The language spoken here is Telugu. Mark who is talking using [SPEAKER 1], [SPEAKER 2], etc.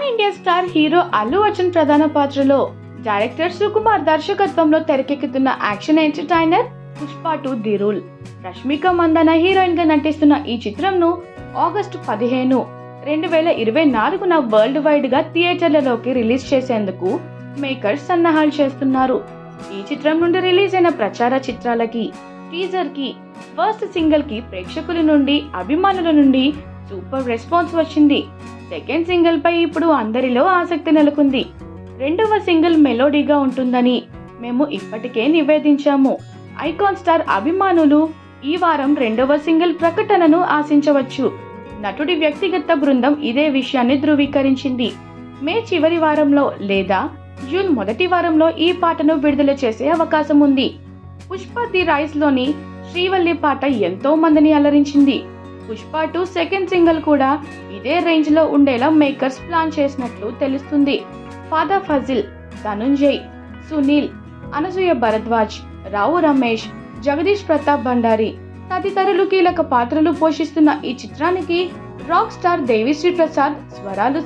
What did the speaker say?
[SPEAKER 1] Pan India star hero Allu Arjun ప్రధాన పాత్రలో డైరెక్టర్ సుకుమార్ దర్శకత్వంలో తెరకెక్కుతున్న action entertainer Pushpa 2 the rule. Rashmika Mandanna heroine గా నటిస్తున్న ఈ చిత్రంను ఆగస్టు 15, 2024న వరల్డ్ వైడ్ గా థియేటర్లలోకి రిలీజ్ చేసేందుకు మేకర్స్ సన్నాహాలు చేస్తున్నారు. ఈ చిత్రం నుండి రిలీజ్ అయిన ప్రచార చిత్రాలకి, టీజర్ కి, ఫస్ట్ సింగిల్ కి ప్రేక్షకుల నుండి, అభిమానుల నుండి సూపర్ రెస్పాన్స్ వచ్చింది. సెకండ్ సింగిల్ పై ఇప్పుడు అందరిలో ఆసక్తి నెలకొంది. రెండవ సింగిల్ మెలోడీగా ఉంటుందని మేము ఇప్పటికే నివేదించాము. ఐకాన్ స్టార్ అభిమానులు ఈ వారం రెండవ సింగిల్ ప్రకటనను ఆశించవచ్చు. నటుడి వ్యక్తిగత బృందం ఇదే విషయాన్ని ధృవీకరించింది. మే చివరి వారంలో లేదా జూన్ మొదటి వారంలో ఈ పాటను విడుదల చేసే అవకాశం ఉంది. పుష్ప ది రైస్ లోని శ్రీవల్లి పాట ఎంతో మందిని అలరించింది. పుష్ప 2 సెకండ్ సింగిల్ కూడా ఇదే రేంజ్ లో ఉండేలా మేకర్స్ ప్లాన్ చేసినట్లు తెలుస్తుంది. ఫాదర్ ఫజిల్, ధనుంజయ్, సునీల్, అనసూయ భరద్వాజ్, రావు రమేష్, జగదీష్ ప్రతాప్ భండారి తదితరులు కీలక పాత్రలు పోషిస్తున్న ఈ చిత్రానికి రాక్ స్టార్ దేవిశ్రీ ప్రసాద్ స్వరాలు